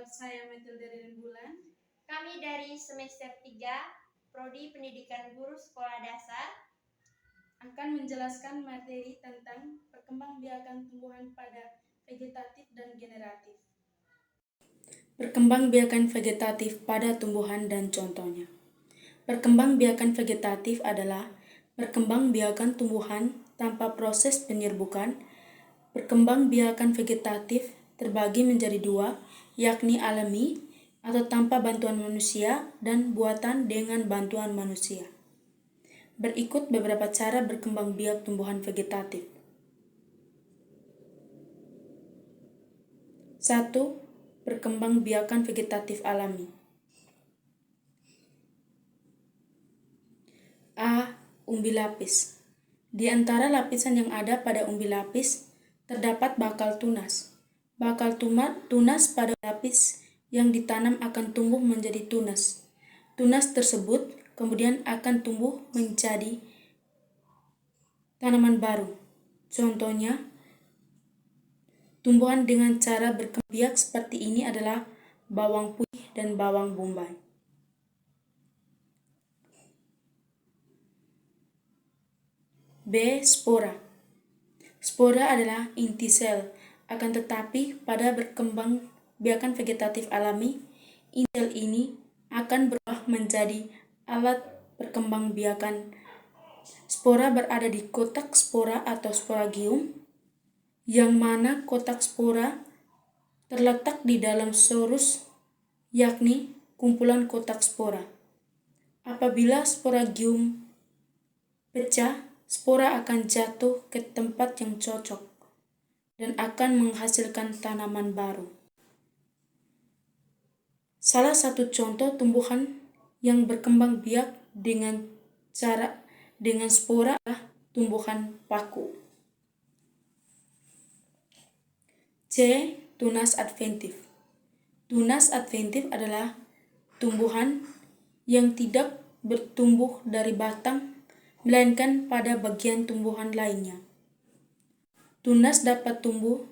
saya Matilda Rembulan. Kami dari semester 3, Prodi Pendidikan Guru Sekolah Dasar, akan menjelaskan materi tentang perkembangbiakan tumbuhan pada vegetatif dan generatif. Perkembangbiakan vegetatif pada tumbuhan dan contohnya. Perkembangbiakan vegetatif adalah perkembangbiakan tumbuhan tanpa proses penyerbukan. Perkembangbiakan vegetatif terbagi menjadi dua, yakni alami atau tanpa bantuan manusia dan buatan dengan bantuan manusia. Berikut beberapa cara berkembang biak tumbuhan vegetatif. 1. Perkembangbiakan vegetatif alami. A. Umbi lapis. Di antara lapisan yang ada pada umbi lapis, terdapat bakal tunas. Bakal tunas pada lapis yang ditanam akan tumbuh menjadi tunas. Tunas tersebut kemudian akan tumbuh menjadi tanaman baru. Contohnya, tumbuhan dengan cara berkembang biak seperti ini adalah bawang putih dan bawang bombay. B. Spora. Spora adalah inti sel, akan tetapi pada berkembang biakan vegetatif alami, inti sel ini akan berubah menjadi alat perkembangbiakan. Spora berada di kotak spora atau sporagium, yang mana kotak spora terletak di dalam sorus, yakni kumpulan kotak spora. Apabila sporagium pecah, spora akan jatuh ke tempat yang cocok dan akan menghasilkan tanaman baru. Salah satu contoh tumbuhan yang berkembang biak dengan spora adalah tumbuhan paku. C. Tunas adventif. Tunas adventif adalah tumbuhan yang tidak bertumbuh dari batang, melainkan pada bagian tumbuhan lainnya. Tunas dapat tumbuh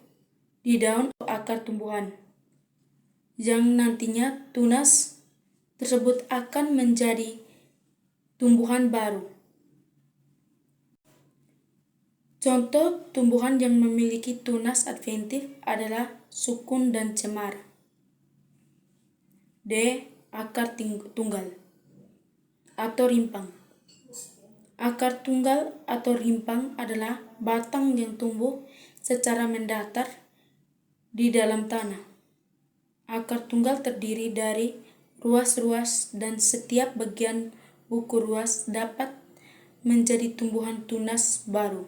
di daun atau akar tumbuhan, yang nantinya tunas tersebut akan menjadi tumbuhan baru. Contoh tumbuhan yang memiliki tunas adventif adalah sukun dan cemara. D. Akar tunggal atau rimpang. Akar tunggal atau rimpang adalah batang yang tumbuh secara mendatar di dalam tanah. Akar tunggal terdiri dari ruas-ruas dan setiap bagian buku ruas dapat menjadi tumbuhan tunas baru.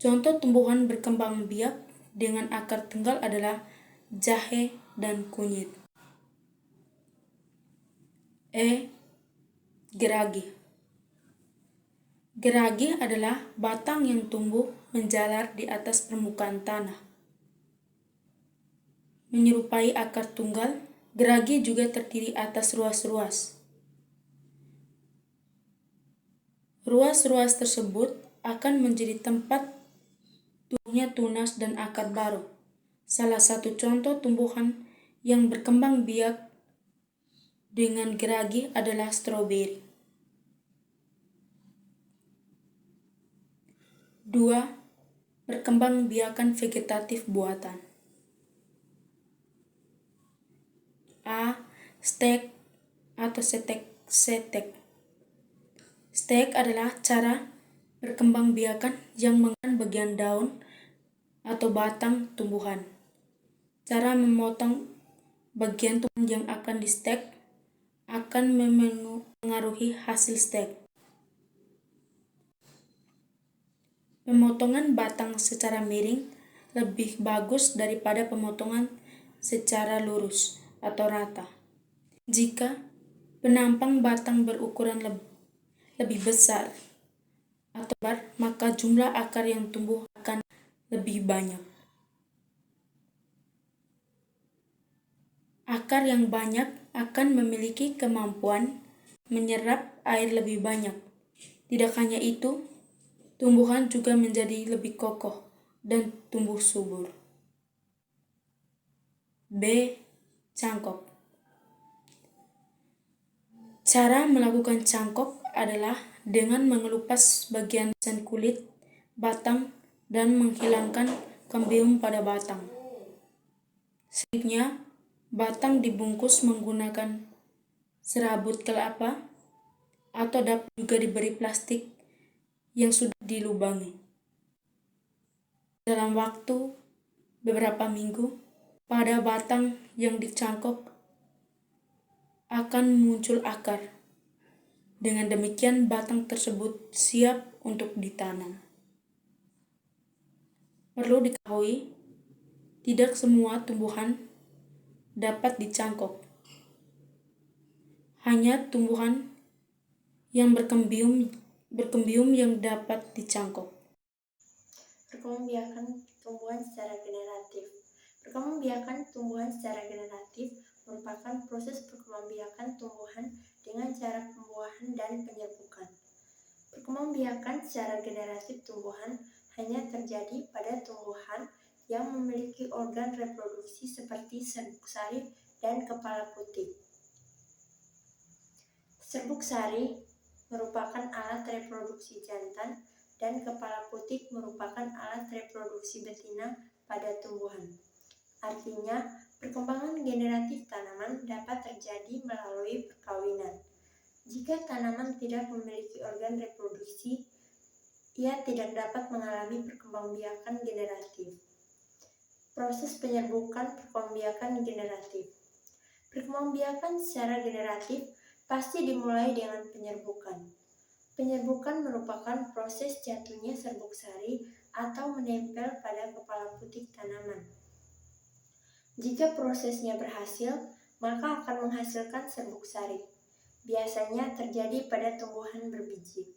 Contoh tumbuhan berkembang biak dengan akar tunggal adalah jahe dan kunyit. E. Geragi. Geragi adalah batang yang tumbuh menjalar di atas permukaan tanah. Menyerupai akar tunggal, geragi juga terdiri atas ruas-ruas. Ruas-ruas tersebut akan menjadi tempat tumbuhnya tunas dan akar baru. Salah satu contoh tumbuhan yang berkembang biak dengan geragi adalah stroberi. 2. Perkembangbiakan vegetatif buatan. A. Stek atau setek. Stek adalah cara perkembangbiakan yang menggunakan bagian daun atau batang tumbuhan. Cara memotong bagian tumbuhan yang akan di stek akan memengaruhi hasil stek. Pemotongan batang secara miring lebih bagus daripada pemotongan secara lurus atau rata. Jika penampang batang berukuran lebih besar atau lebar, maka jumlah akar yang tumbuh akan lebih banyak. Akar yang banyak akan memiliki kemampuan menyerap air lebih banyak. Tidak hanya itu, tumbuhan juga menjadi lebih kokoh dan tumbuh subur. B. Cangkok. Cara melakukan cangkok adalah dengan mengelupas bagian kulit, batang, dan menghilangkan kambium pada batang. Selanjutnya, batang dibungkus menggunakan serabut kelapa atau dapat juga diberi plastik yang sudah dilubangi. Dalam waktu beberapa minggu, pada batang yang dicangkok akan muncul akar. Dengan demikian, batang tersebut siap untuk ditanam. Perlu diketahui, tidak semua tumbuhan dapat dicangkok. Hanya tumbuhan yang berkembium yang dapat dicangkok. Perkembangbiakan tumbuhan secara generatif. Perkembangbiakan tumbuhan secara generatif merupakan proses perkembangbiakan tumbuhan dengan cara pembuahan dan penyerbukan. Perkembangbiakan secara generatif tumbuhan hanya terjadi pada tumbuhan yang memiliki organ reproduksi seperti serbuk sari dan kepala putih. Serbuk sari merupakan alat reproduksi jantan dan kepala putih merupakan alat reproduksi betina pada tumbuhan. Artinya, perkembangan generatif tanaman dapat terjadi melalui perkawinan. Jika tanaman tidak memiliki organ reproduksi, ia tidak dapat mengalami perkembangbiakan generatif. Proses penyerbukan perkembangbiakan generatif. Perkembangbiakan secara generatif pasti dimulai dengan penyerbukan. Penyerbukan merupakan proses jatuhnya serbuk sari atau menempel pada kepala putih tanaman. Jika prosesnya berhasil, maka akan menghasilkan serbuk sari. Biasanya terjadi pada tumbuhan berbiji.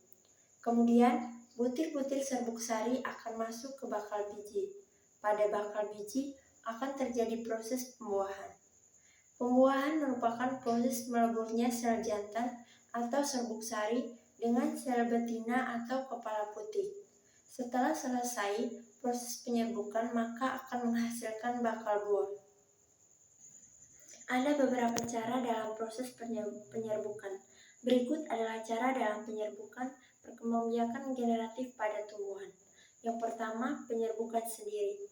Kemudian, butir-butir serbuk sari akan masuk ke bakal biji. Pada bakal biji akan terjadi proses pembuahan. Pembuahan merupakan proses meleburnya sel jantan atau serbuk sari dengan sel betina atau kepala putih. Setelah selesai proses penyerbukan, maka akan menghasilkan bakal buah. Ada beberapa cara dalam proses penyerbukan. Berikut adalah cara dalam penyerbukan perkembangbiakan generatif pada tumbuhan. Yang pertama, penyerbukan sendiri.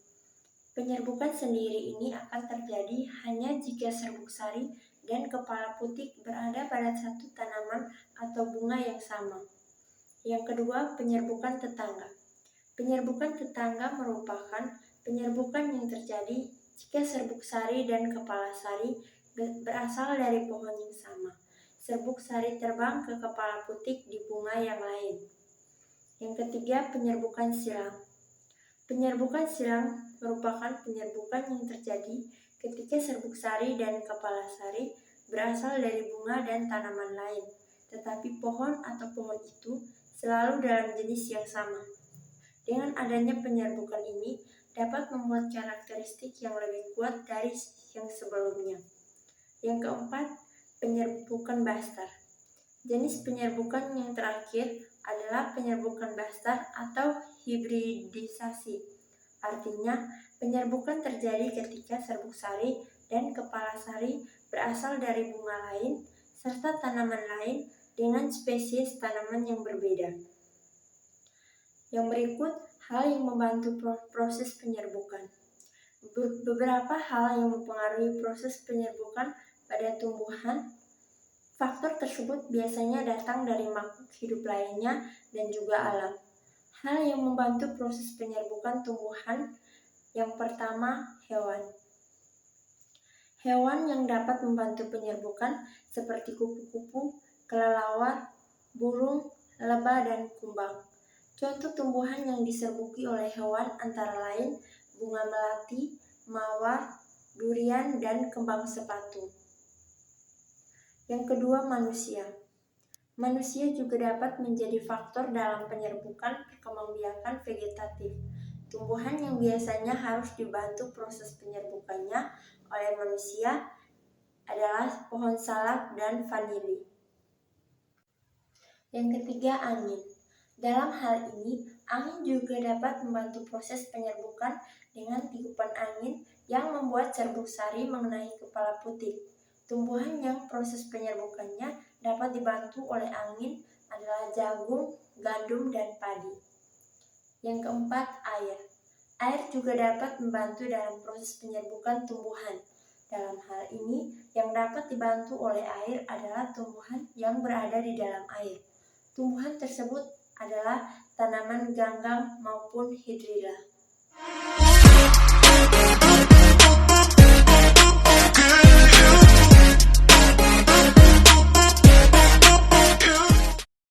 Penyerbukan sendiri ini akan terjadi hanya jika serbuk sari dan kepala putih berada pada satu tanaman atau bunga yang sama. Yang kedua, penyerbukan tetangga. Penyerbukan tetangga merupakan penyerbukan yang terjadi jika serbuk sari dan kepala sari berasal dari pohon yang sama. Serbuk sari terbang ke kepala putih di bunga yang lain. Yang ketiga, penyerbukan silang. Penyerbukan silang merupakan penyerbukan yang terjadi ketika serbuk sari dan kepala sari berasal dari bunga dan tanaman lain, tetapi pohon atau pohon itu selalu dalam jenis yang sama. Dengan adanya penyerbukan ini dapat membuat karakteristik yang lebih kuat dari yang sebelumnya. Yang keempat, penyerbukan bastar. Jenis penyerbukan yang terakhir adalah penyerbukan bastar atau hibridisasi. Artinya, penyerbukan terjadi ketika serbuk sari dan kepala sari berasal dari bunga lain serta tanaman lain dengan spesies tanaman yang berbeda. Yang berikut, hal yang membantu proses penyerbukan. Beberapa hal yang mempengaruhi proses penyerbukan pada tumbuhan. Faktor tersebut biasanya datang dari makhluk hidup lainnya dan juga alam. Hal yang membantu proses penyerbukan tumbuhan, yang pertama, hewan. Hewan yang dapat membantu penyerbukan seperti kupu-kupu, kelelawar, burung, lebah, dan kumbang. Contoh tumbuhan yang diserbuki oleh hewan antara lain bunga melati, mawar, durian, dan kembang sepatu. Yang kedua, manusia. Manusia juga dapat menjadi faktor dalam penyerbukan perkembangbiakan vegetatif. Tumbuhan yang biasanya harus dibantu proses penyerbukannya oleh manusia adalah pohon salak dan vanili. Yang ketiga, angin. Dalam hal ini, angin juga dapat membantu proses penyerbukan dengan tiupan angin yang membuat serbuk sari mengenai kepala putik. Tumbuhan yang proses penyerbukannya dapat dibantu oleh angin adalah jagung, gandum, dan padi. Yang keempat, air. Air juga dapat membantu dalam proses penyerbukan tumbuhan. Dalam hal ini, yang dapat dibantu oleh air adalah tumbuhan yang berada di dalam air. Tumbuhan tersebut adalah tanaman ganggang maupun hidrilla.